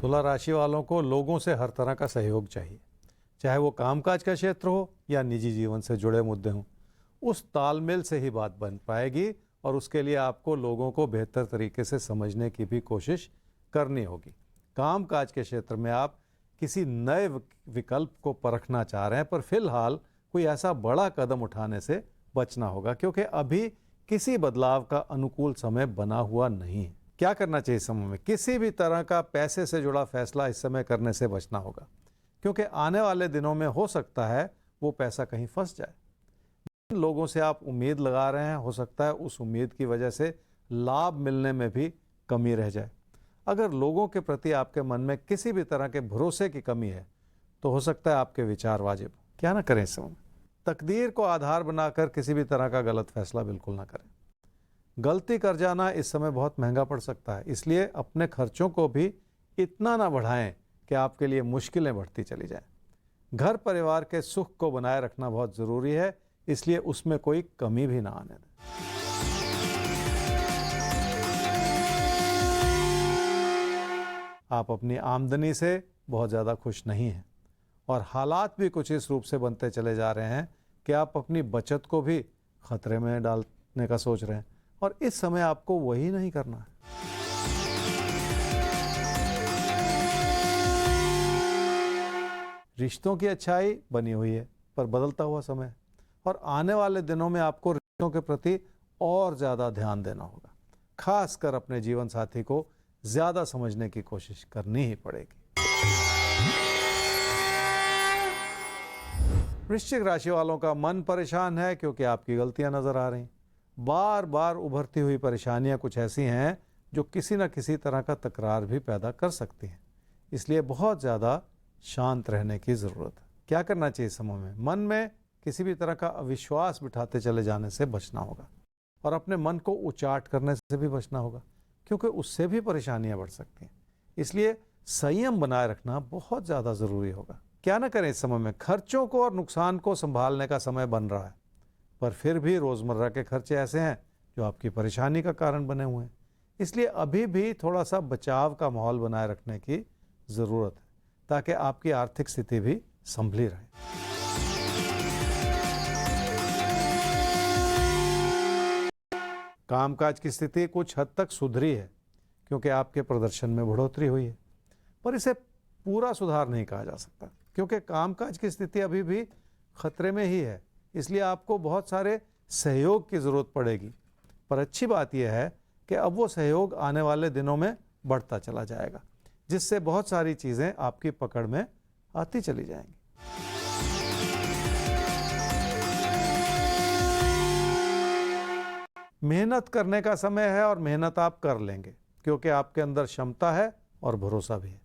तुला राशि वालों को लोगों से हर तरह का सहयोग चाहिए, चाहे वो कामकाज का क्षेत्र हो या निजी जीवन से जुड़े मुद्दे हों। उस तालमेल से ही बात बन पाएगी और उसके लिए आपको लोगों को बेहतर तरीके से समझने की भी कोशिश करनी होगी। कामकाज के क्षेत्र में आप किसी नए विकल्प को परखना चाह रहे हैं, पर फिलहाल कोई ऐसा बड़ा कदम उठाने से बचना होगा क्योंकि अभी किसी बदलाव का अनुकूल समय बना हुआ नहीं है। क्या करना चाहिए समय में? किसी भी तरह का पैसे से जुड़ा फैसला इस समय करने से बचना होगा क्योंकि आने वाले दिनों में हो सकता है वो पैसा कहीं फंस जाए। जिन लोगों से आप उम्मीद लगा रहे हैं, हो सकता है उस उम्मीद की वजह से लाभ मिलने में भी कमी रह जाए। अगर लोगों के प्रति आपके मन में किसी भी तरह के भरोसे की कमी है तो हो सकता है आपके विचार वाजिब। क्या ना करें इस समय? तकदीर को आधार बनाकर किसी भी तरह का गलत फैसला बिल्कुल ना करें। गलती कर जाना इस समय बहुत महंगा पड़ सकता है, इसलिए अपने खर्चों को भी इतना ना बढ़ाएं कि आपके लिए मुश्किलें बढ़ती चली जाएं। घर परिवार के सुख को बनाए रखना बहुत ज़रूरी है, इसलिए उसमें कोई कमी भी ना आने दें। आप अपनी आमदनी से बहुत ज़्यादा खुश नहीं हैं और हालात भी कुछ इस रूप से बनते चले जा रहे हैं कि आप अपनी बचत को भी खतरे में डालने का सोच रहे हैं और इस समय आपको वही नहीं करना है। रिश्तों की अच्छाई बनी हुई है पर बदलता हुआ समय और आने वाले दिनों में आपको रिश्तों के प्रति और ज़्यादा ध्यान देना होगा। खासकर अपने जीवन साथी को ज़्यादा समझने की कोशिश करनी ही पड़ेगी। वृश्चिक राशि वालों का मन परेशान है क्योंकि आपकी गलतियां नजर आ रही। बार बार उभरती हुई परेशानियां कुछ ऐसी हैं जो किसी न किसी तरह का तकरार भी पैदा कर सकती हैं, इसलिए बहुत ज़्यादा शांत रहने की ज़रूरत है। क्या करना चाहिए समय में? मन में किसी भी तरह का अविश्वास बिठाते चले जाने से बचना होगा और अपने मन को उचाट करने से भी बचना होगा क्योंकि उससे भी परेशानियां बढ़ सकती हैं, इसलिए संयम बनाए रखना बहुत ज़्यादा ज़रूरी होगा। क्या ना करें इस समय में? खर्चों को और नुकसान को संभालने का समय बन रहा है, पर फिर भी रोज़मर्रा के खर्चे ऐसे हैं जो आपकी परेशानी का कारण बने हुए हैं, इसलिए अभी भी थोड़ा सा बचाव का माहौल बनाए रखने की ज़रूरत है ताकि आपकी आर्थिक स्थिति भी संभली रहे। कामकाज की स्थिति कुछ हद तक सुधरी है क्योंकि आपके प्रदर्शन में बढ़ोतरी हुई है, पर इसे पूरा सुधार नहीं कहा जा सकता क्योंकि कामकाज की स्थिति अभी भी खतरे में ही है, इसलिए आपको बहुत सारे सहयोग की ज़रूरत पड़ेगी। पर अच्छी बात यह है कि अब वो सहयोग आने वाले दिनों में बढ़ता चला जाएगा, जिससे बहुत सारी चीज़ें आपकी पकड़ में आती चली जाएंगी। मेहनत करने का समय है और मेहनत आप कर लेंगे क्योंकि आपके अंदर क्षमता है और भरोसा भी है,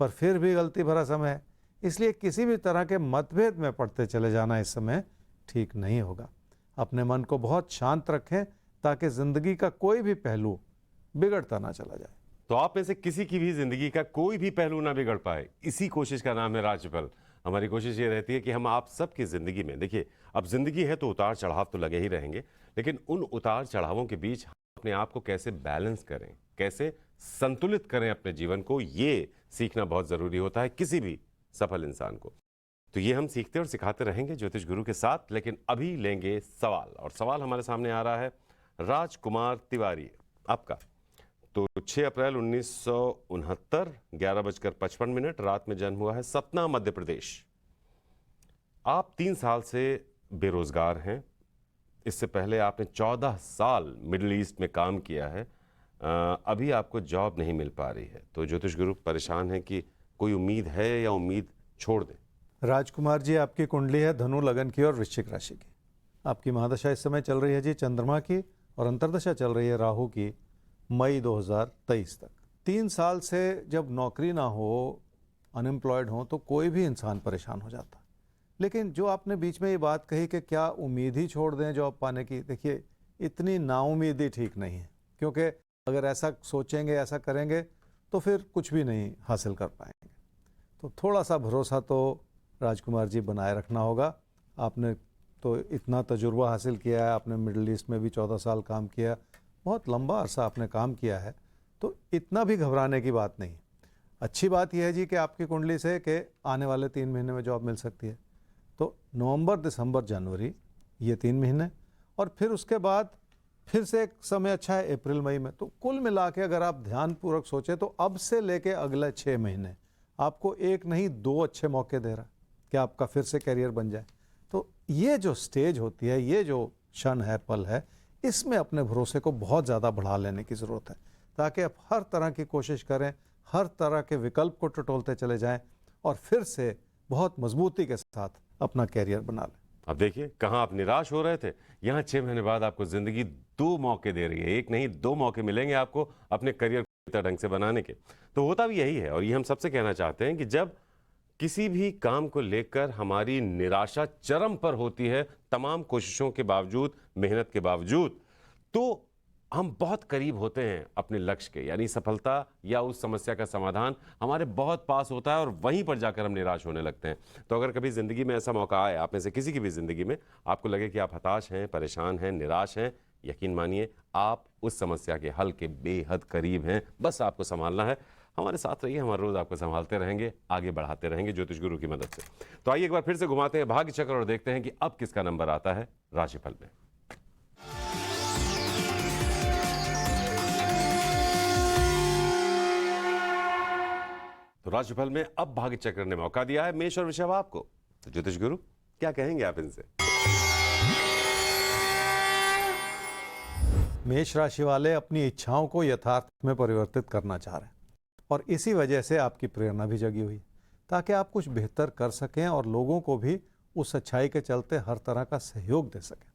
पर फिर भी गलती भरा समय है, इसलिए किसी भी तरह के मतभेद में पड़ते चले जाना इस समय ठीक नहीं होगा। अपने मन को बहुत शांत रखें ताकि ज़िंदगी का कोई भी पहलू बिगड़ता ना चला जाए। तो आप में से किसी की भी जिंदगी का कोई भी पहलू ना बिगड़ पाए, इसी कोशिश का नाम है राशिफल। हमारी कोशिश ये रहती है कि हम आप सबकी जिंदगी में, देखिए अब जिंदगी है तो उतार चढ़ाव तो लगे ही रहेंगे, लेकिन उन उतार चढ़ावों के बीच अपने आप को कैसे बैलेंस करें, कैसे संतुलित करें अपने जीवन को, ये सीखना बहुत जरूरी होता है किसी भी सफल इंसान को। तो ये हम सीखते और सिखाते रहेंगे ज्योतिष गुरु के साथ। लेकिन अभी लेंगे सवाल, और सवाल हमारे सामने आ रहा है राजकुमार तिवारी आपका। तो 6 अप्रैल 1969 11:55 रात में जन्म हुआ है, सतना मध्य प्रदेश। आप 3 साल से बेरोजगार हैं। इससे पहले आपने 14 साल मिडिल ईस्ट में काम किया है। अभी आपको जॉब नहीं मिल पा रही है, तो ज्योतिष गुरु परेशान है कि कोई उम्मीद है या उम्मीद छोड़ दें। राजकुमार जी, आपकी कुंडली है धनु लगन की और वृश्चिक राशि की। आपकी महादशा इस समय चल रही है जी चंद्रमा की, और अंतर्दशा चल रही है राहु की मई 2023 तक। 3 साल से जब नौकरी ना हो, अनएम्प्लॉयड हो, तो कोई भी इंसान परेशान हो जाता। लेकिन जो आपने बीच में ये बात कही कि क्या उम्मीद ही छोड़ दें जॉब पाने की, देखिए इतनी नाउम्मीदी ठीक नहीं है क्योंकि अगर ऐसा सोचेंगे, ऐसा करेंगे तो फिर कुछ भी नहीं हासिल कर पाएंगे। तो थोड़ा सा भरोसा तो राजकुमार जी बनाए रखना होगा। आपने तो इतना तजुर्बा हासिल किया है, आपने मिडिल ईस्ट में भी 14 साल काम किया, बहुत लंबा अरसा आपने काम किया है, तो इतना भी घबराने की बात नहीं। अच्छी बात यह है जी कि आपकी कुंडली से कि आने वाले 3 महीने में जॉब मिल सकती है। तो नवंबर, दिसंबर, जनवरी ये 3 महीने, और फिर उसके बाद फिर से एक समय अच्छा है अप्रैल, मई में। तो कुल मिला के अगर आप ध्यानपूर्वक सोचें तो अब से लेके अगले 6 महीने आपको एक नहीं 2 अच्छे मौके दे रहा है कि आपका फिर से करियर बन जाए। तो ये जो स्टेज होती है, ये जो क्षण है, पल है, इसमें अपने भरोसे को बहुत ज़्यादा बढ़ा लेने की ज़रूरत है, ताकि आप हर तरह की कोशिश करें, हर तरह के विकल्प को टटोलते चले जाएं और फिर से बहुत मजबूती के साथ अपना करियर बना लें। अब देखिए कहाँ आप निराश हो रहे थे, यहाँ 6 महीने बाद आपको जिंदगी 2 मौके दे रही है। एक नहीं 2 मौके मिलेंगे आपको अपने करियर को बेहतर ढंग से बनाने के। तो होता भी यही है, और ये हम सबसे कहना चाहते हैं कि जब किसी भी काम को लेकर हमारी निराशा चरम पर होती है, तमाम कोशिशों के बावजूद, मेहनत के बावजूद, तो हम बहुत करीब होते हैं अपने लक्ष्य के, यानी सफलता या उस समस्या का समाधान हमारे बहुत पास होता है, और वहीं पर जाकर हम निराश होने लगते हैं। तो अगर कभी ज़िंदगी में ऐसा मौका आए, आप में से किसी की भी ज़िंदगी में आपको लगे कि आप हताश हैं, परेशान हैं, निराश हैं, यकीन मानिए आप उस समस्या के हल के बेहद करीब हैं। बस आपको संभालना है। हमारे साथ रहिए, हमारे रोज आपको संभालते रहेंगे, आगे बढ़ाते रहेंगे ज्योतिष गुरु की मदद से। तो आइए एक बार फिर से घुमाते हैं भाग्य चक्र और देखते हैं कि अब किसका नंबर आता है राशिफल में। तो राशिफल में अब भाग्य चक्र ने मौका दिया है मेष और वृषभ आपको। तो ज्योतिष गुरु क्या कहेंगे आप इनसे? मेष राशि वाले अपनी इच्छाओं को यथार्थ में परिवर्तित करना चाह रहे हैं, और इसी वजह से आपकी प्रेरणा भी जगी हुई, ताकि आप कुछ बेहतर कर सकें और लोगों को भी उस अच्छाई के चलते हर तरह का सहयोग दे सकें।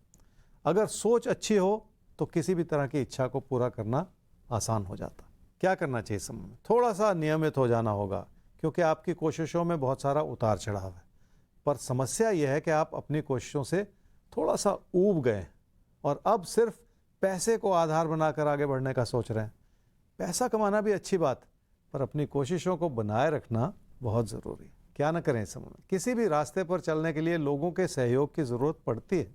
अगर सोच अच्छी हो तो किसी भी तरह की इच्छा को पूरा करना आसान हो जाता। क्या करना चाहिए समय में? थोड़ा सा नियमित हो जाना होगा, क्योंकि आपकी कोशिशों में बहुत सारा उतार चढ़ाव है। पर समस्या यह है कि आप अपनी कोशिशों से थोड़ा सा ऊब गए और अब सिर्फ पैसे को आधार बनाकर आगे बढ़ने का सोच रहे हैं। पैसा कमाना भी अच्छी बात, पर अपनी कोशिशों को बनाए रखना बहुत ज़रूरी है। क्या ना करें इस समय में? किसी भी रास्ते पर चलने के लिए लोगों के सहयोग की ज़रूरत पड़ती है,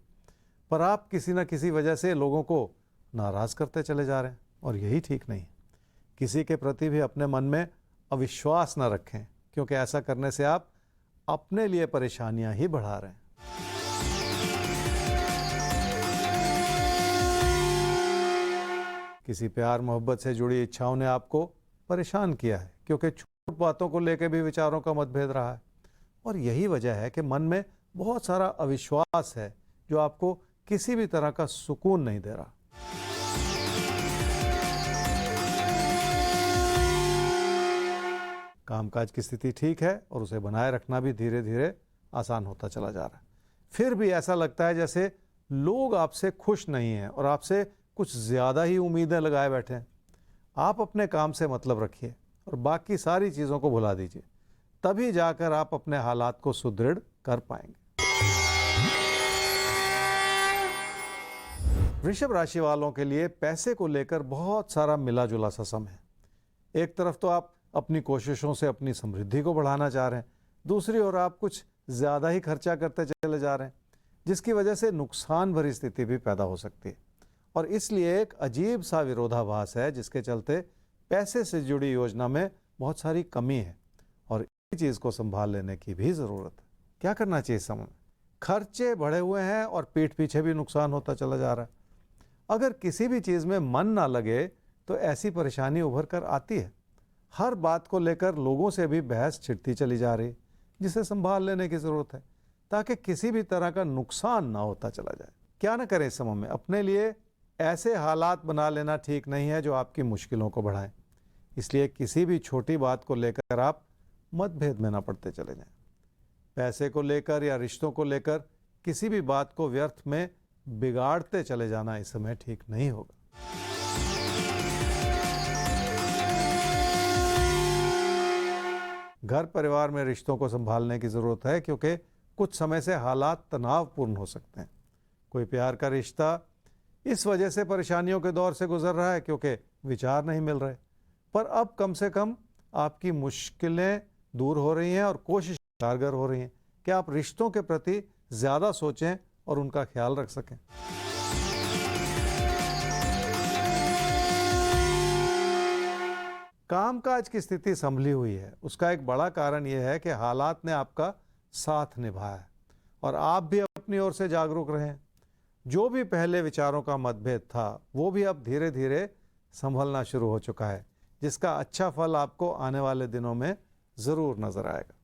पर आप किसी न किसी वजह से लोगों को नाराज़ करते चले जा रहे हैं, और यही ठीक नहीं है। किसी के प्रति भी अपने मन में अविश्वास न रखें, क्योंकि ऐसा करने से आप अपने लिए परेशानियां ही बढ़ा रहे हैं। किसी प्यार मोहब्बत से जुड़ी इच्छाओं ने आपको परेशान किया है, क्योंकि छोटी बातों को लेकर भी विचारों का मतभेद रहा है, और यही वजह है कि मन में बहुत सारा अविश्वास है जो आपको किसी भी तरह का सुकून नहीं दे रहा। कामकाज की स्थिति ठीक है और उसे बनाए रखना भी धीरे धीरे आसान होता चला जा रहा है। फिर भी ऐसा लगता है जैसे लोग आपसे खुश नहीं हैं और आपसे कुछ ज़्यादा ही उम्मीदें लगाए बैठे हैं। आप अपने काम से मतलब रखिए और बाकी सारी चीज़ों को भुला दीजिए, तभी जाकर आप अपने हालात को सुदृढ़ कर पाएंगे। वृषभ राशि वालों के लिए पैसे को लेकर बहुत सारा मिला जुला सा समय है। एक तरफ तो आप अपनी कोशिशों से अपनी समृद्धि को बढ़ाना चाह रहे हैं, दूसरी ओर आप कुछ ज़्यादा ही खर्चा करते चले जा रहे हैं, जिसकी वजह से नुकसान भरी स्थिति भी पैदा हो सकती है। और इसलिए एक अजीब सा विरोधाभास है, जिसके चलते पैसे से जुड़ी योजना में बहुत सारी कमी है और इस चीज़ को संभाल लेने की भी ज़रूरत है। क्या करना चाहिए इस समय? खर्चे बढ़े हुए हैं और पीठ पीछे भी नुकसान होता चला जा रहा है। अगर किसी भी चीज़ में मन ना लगे तो ऐसी परेशानी उभर कर आती है। हर बात को लेकर लोगों से भी बहस छिड़ती चली जा रही है, जिसे संभाल लेने की ज़रूरत है ताकि किसी भी तरह का नुकसान ना होता चला जाए। क्या ना करें इस समय में? अपने लिए ऐसे हालात बना लेना ठीक नहीं है जो आपकी मुश्किलों को बढ़ाएं। इसलिए किसी भी छोटी बात को लेकर आप मतभेद में ना पड़ते चले जाएं। पैसे को लेकर या रिश्तों को लेकर किसी भी बात को व्यर्थ में बिगाड़ते चले जाना इस समय ठीक नहीं होगा। घर परिवार में रिश्तों को संभालने की ज़रूरत है, क्योंकि कुछ समय से हालात तनावपूर्ण हो सकते हैं। कोई प्यार का रिश्ता इस वजह से परेशानियों के दौर से गुजर रहा है क्योंकि विचार नहीं मिल रहे, पर अब कम से कम आपकी मुश्किलें दूर हो रही हैं और कोशिश कारगर हो रही हैं कि आप रिश्तों के प्रति ज़्यादा सोचें और उनका ख्याल रख सकें। कामकाज की स्थिति संभली हुई है, उसका एक बड़ा कारण यह है कि हालात ने आपका साथ निभाया है और आप भी अपनी ओर से जागरूक रहें। जो भी पहले विचारों का मतभेद था वो भी अब धीरे धीरे संभलना शुरू हो चुका है, जिसका अच्छा फल आपको आने वाले दिनों में ज़रूर नज़र आएगा।